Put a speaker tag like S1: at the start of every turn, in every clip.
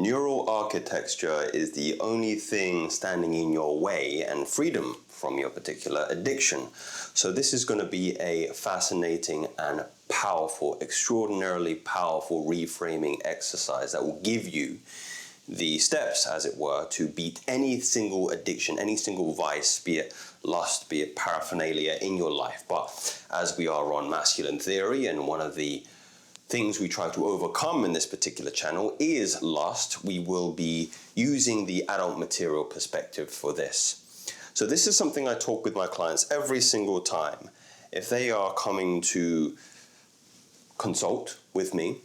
S1: Neural architecture is the only thing standing in your way and freedom from your particular addiction. So this is going to be a fascinating and powerful, extraordinarily powerful reframing exercise that will give you the steps, as it were, to beat any single addiction, any single vice, be it lust, be it paraphernalia in your life. But as we are on masculine theory, and one of the things we try to overcome in this particular channel is lust, we will be using the adult material perspective for this. So this is something I talk with my clients every single time. If they are coming to consult with me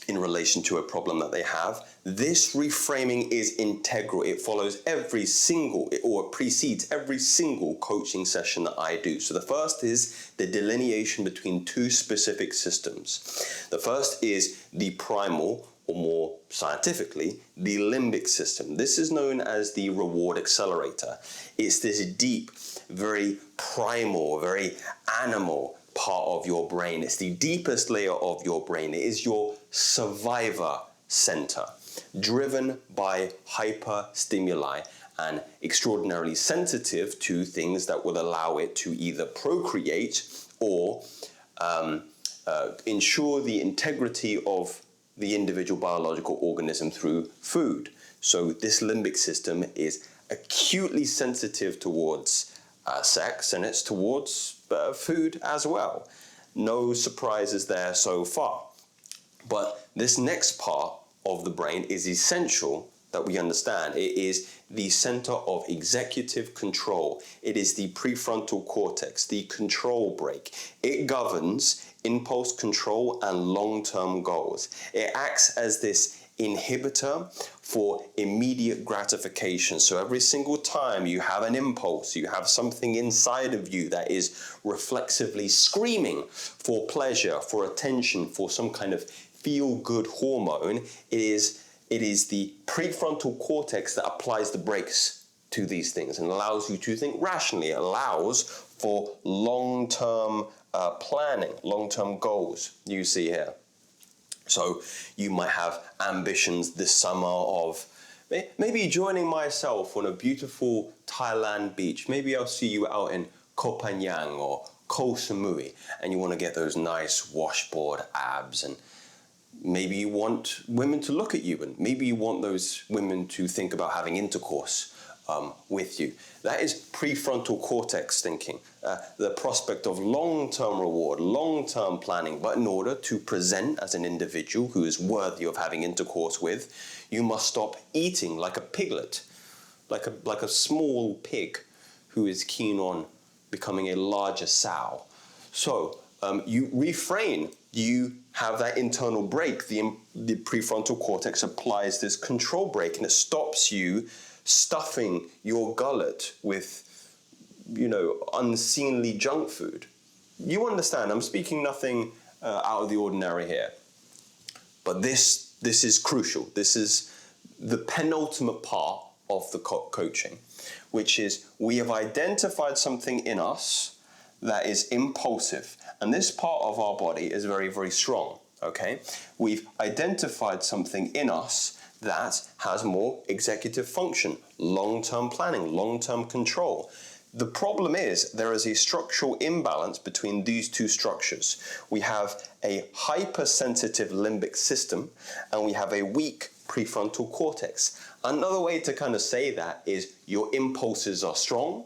S1: in relation to a problem that they have, this reframing is integral. It follows every single, or precedes every single coaching session that I do. So the first is the delineation between two specific systems. The first is the primal, or more scientifically, the limbic system. This is known as the reward accelerator. It's this deep, very primal, very animal part of your brain. It's the deepest layer of your brain. It is your survivor center, driven by hyper stimuli and extraordinarily sensitive to things that will allow it to either procreate or ensure the integrity of the individual biological organism through food. So this limbic system is acutely sensitive towards sex, and it's towards food as well. No surprises there so far. But this next part of the brain is essential that we understand. It is the center of executive control. It is the prefrontal cortex, the control brake. It governs impulse control and long-term goals. It acts as this inhibitor for immediate gratification. So every single time you have an impulse, you have something inside of you that is reflexively screaming for pleasure, for attention, for some kind of feel-good hormone, it is the prefrontal cortex that applies the brakes to these things and allows you to think rationally. It allows for long-term planning, long-term goals, you see here. So you might have ambitions this summer of maybe joining myself on a beautiful Thailand beach. Maybe I'll see you out in Koh Phangan or Koh Samui, and you want to get those nice washboard abs, and maybe you want women to look at you, and maybe you want those women to think about having intercourse with you. That is prefrontal cortex thinking, the prospect of long-term reward, long-term planning. But in order to present as an individual who is worthy of having intercourse with, you must stop eating like a piglet, like a small pig who is keen on becoming a larger sow. So you refrain. You have that internal brake. The prefrontal cortex applies this control brake, and it stops you stuffing your gullet with, unseemly junk food. You understand, I'm speaking nothing out of the ordinary here. But this is crucial. This is the penultimate part of the coaching, which is we have identified something in us that is impulsive. And this part of our body is very, very strong, okay? We've identified something in us that has more executive function, long-term planning, long-term control. The problem is there is a structural imbalance between these two structures. We have a hypersensitive limbic system, and we have a weak prefrontal cortex. Another way to kind of say that is your impulses are strong,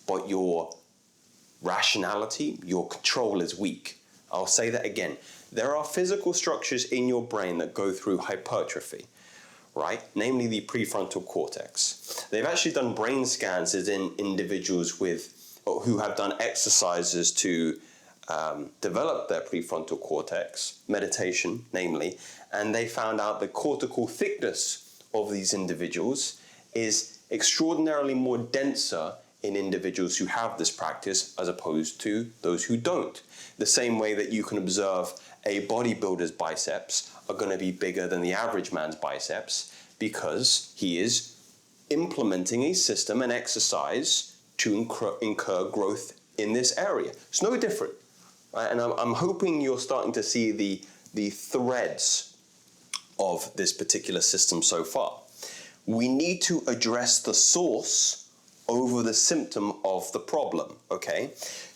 S1: but your rationality, your control is weak. I'll say that again. There are physical structures in your brain that go through hypertrophy, right? Namely the prefrontal cortex. They've actually done brain scans in individuals who have done exercises to develop their prefrontal cortex, meditation namely, and they found out the cortical thickness of these individuals is extraordinarily more denser in individuals who have this practice as opposed to those who don't. The same way that you can observe a bodybuilder's biceps are going to be bigger than the average man's biceps because he is implementing a system and exercise to incur growth in this area. It's no different, right? And I'm hoping you're starting to see the threads of this particular system so far. We need to address the source over the symptom of the problem, okay?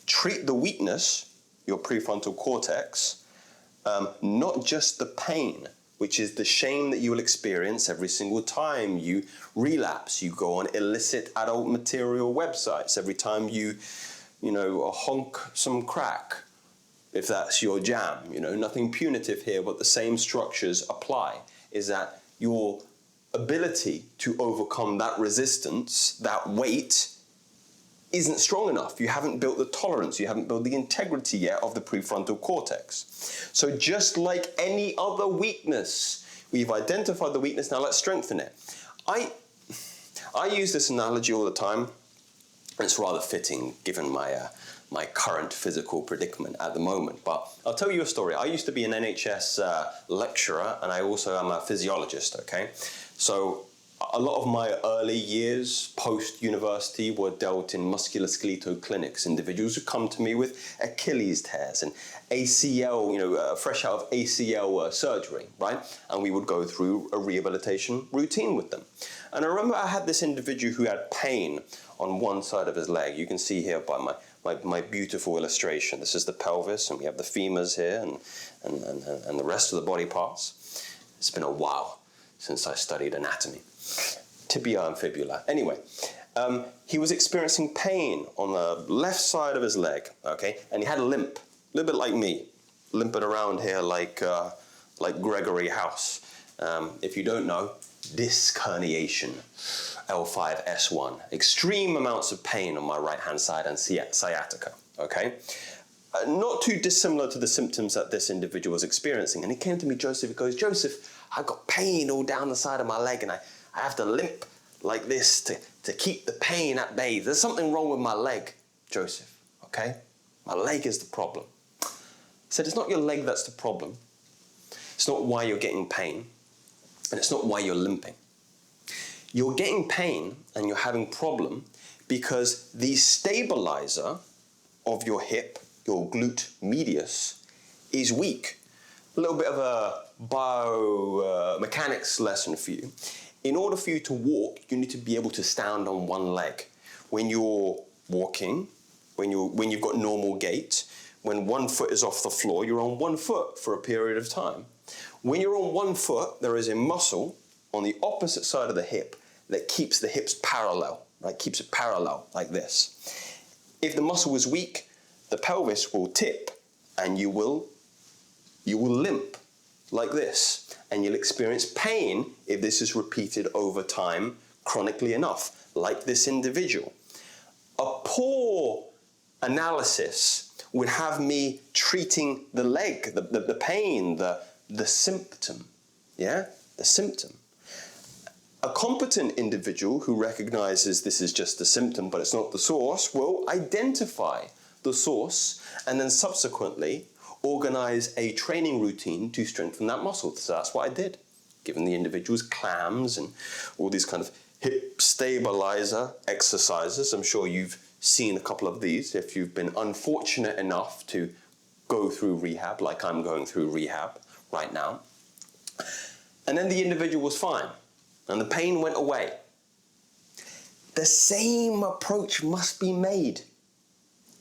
S1: Treat the weakness, your prefrontal cortex, not just the pain, which is the shame that you will experience every single time you relapse, you go on illicit adult material websites, every time you honk some crack, if that's your jam. Nothing punitive here, but the same structures apply, is that your ability to overcome that resistance, that weight, isn't strong enough. You haven't built the tolerance, you haven't built the integrity yet of the prefrontal cortex. So just like any other weakness, we've identified the weakness, now let's strengthen it. I use this analogy all the time. It's rather fitting given my current physical predicament at the moment. But I'll tell you a story. I used to be an NHS lecturer, and I also am a physiologist, okay? So a lot of my early years post-university were dealt in musculoskeletal clinics. Individuals would come to me with Achilles tears and ACL, fresh out of ACL surgery, right? And we would go through a rehabilitation routine with them. And I remember I had this individual who had pain on one side of his leg. You can see here by my beautiful illustration. This is the pelvis, and we have the femurs here and the rest of the body parts. It's been a while since I studied anatomy. Tibia and fibula. Anyway, he was experiencing pain on the left side of his leg, okay? And he had a limp, a little bit like me, limping around here like Gregory House. If you don't know, disc herniation, L5S1. Extreme amounts of pain on my right-hand side and sciatica, okay? Not too dissimilar to the symptoms that this individual was experiencing. And he came to me, Joseph, he goes, Joseph, I've got pain all down the side of my leg, and I have to limp like this to keep the pain at bay. There's something wrong with my leg, Joseph, okay? My leg is the problem. I said, it's not your leg that's the problem. It's not why you're getting pain, and it's not why you're limping. You're getting pain and you're having problem because the stabilizer of your hip, your glute medius, is weak. A little bit of a biomechanics lesson for you. In order for you to walk, you need to be able to stand on one leg. When you're walking, when you've got normal gait, when one foot is off the floor, you're on one foot for a period of time. When you're on one foot, there is a muscle on the opposite side of the hip that keeps the hips parallel, right? Keeps it parallel like this. If the muscle is weak, the pelvis will tip and you will limp like this, and you'll experience pain if this is repeated over time chronically enough, like this individual. A poor analysis would have me treating the leg, the pain, the symptom, yeah? The symptom. A competent individual who recognizes this is just a symptom but it's not the source will identify the source and then subsequently organize a training routine to strengthen that muscle. So that's what I did, given the individual's clams and all these kind of hip stabilizer exercises. I'm sure you've seen a couple of these if you've been unfortunate enough to go through rehab, like I'm going through rehab right now. And then the individual was fine, and the pain went away. The same approach must be made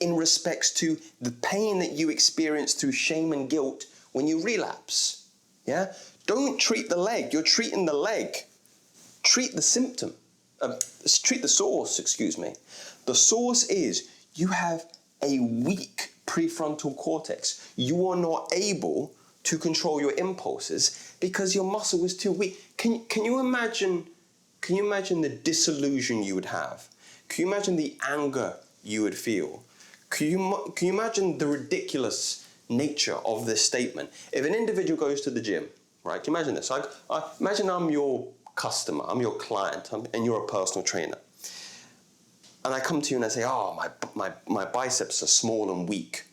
S1: in respects to the pain that you experience through shame and guilt when you relapse. Yeah? Don't treat the leg. You're treating the leg. Treat the symptom. Treat the source, excuse me. The source is you have a weak prefrontal cortex. You are not able to control your impulses because your muscle is too weak. Can you imagine the disillusion you would have? Can you imagine the anger you would feel? Can you imagine the ridiculous nature of this statement? If an individual goes to the gym, right? Can you imagine this? Imagine I'm your customer, I'm your client, and you're a personal trainer. And I come to you and I say, my biceps are small and weak.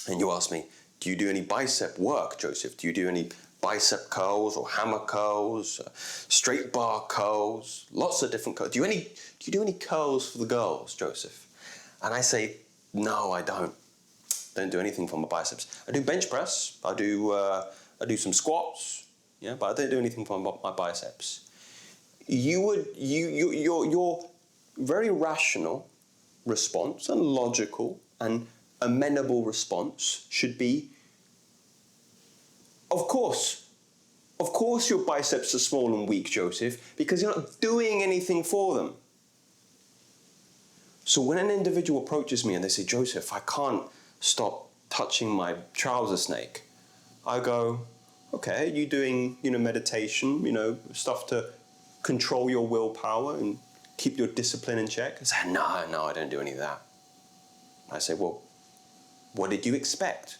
S1: And you ask me, do you do any bicep work, Joseph? Do you do any bicep curls or hammer curls, straight bar curls, lots of different curls? Do you do any curls for the girls, Joseph? And I say, no, I don't. Don't do anything for my biceps. I do bench press. I do some squats. yeah, but I don't do anything for my biceps. Your very rational response and logical and amenable response should be, of course your biceps are small and weak, Joseph, because you're not doing anything for them. So when an individual approaches me and they say, Joseph, I can't stop touching my trouser snake, I go, okay, are you doing, meditation, stuff to control your willpower and keep your discipline in check? I say, no, I don't do any of that. I say, well, what did you expect?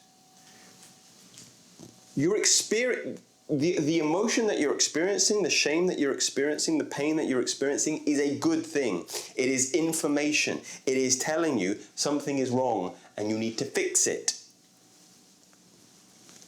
S1: Your experience, the emotion that you're experiencing, the shame that you're experiencing, the pain that you're experiencing is a good thing. It is information. It is telling you something is wrong and you need to fix it.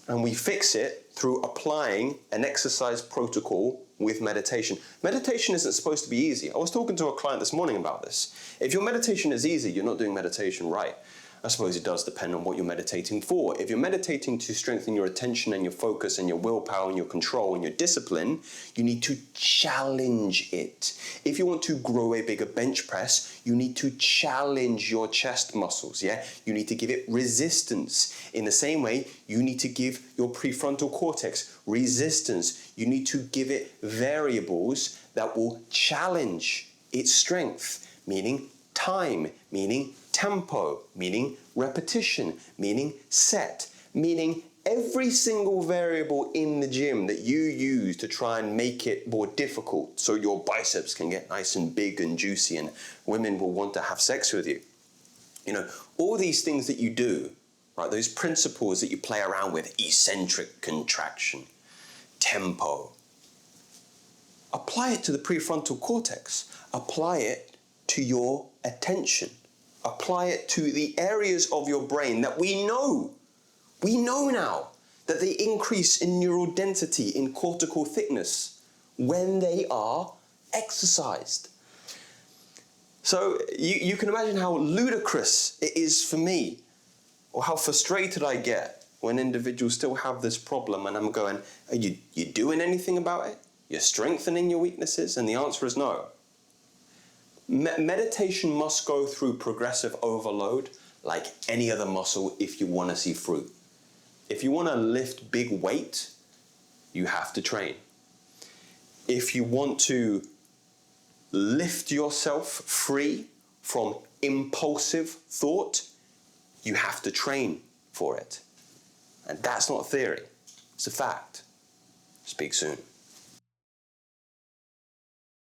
S1: And we fix it through applying an exercise protocol with meditation. Meditation isn't supposed to be easy. I was talking to a client this morning about this. If your meditation is easy, you're not doing meditation right. I suppose it does depend on what you're meditating for. If you're meditating to strengthen your attention and your focus and your willpower and your control and your discipline, you need to challenge it. If you want to grow a bigger bench press, you need to challenge your chest muscles, yeah? You need to give it resistance. In the same way, you need to give your prefrontal cortex resistance. You need to give it variables that will challenge its strength, meaning time, meaning tempo, meaning repetition, meaning set, meaning every single variable in the gym that you use to try and make it more difficult so your biceps can get nice and big and juicy and women will want to have sex with you. All these things that you do, right, those principles that you play around with, eccentric contraction, tempo, apply it to the prefrontal cortex, apply it to your attention. Apply it to the areas of your brain that we know now that they increase in neural density, in cortical thickness when they are exercised. So you can imagine how ludicrous it is for me, or how frustrated I get when individuals still have this problem and I'm going, are you doing anything about it? You're strengthening your weaknesses? And the answer is no. Meditation must go through progressive overload like any other muscle if you want to see fruit. If you want to lift big weight, you have to train. If you want to lift yourself free from impulsive thought, you have to train for it. And that's not theory, it's a fact. Speak soon.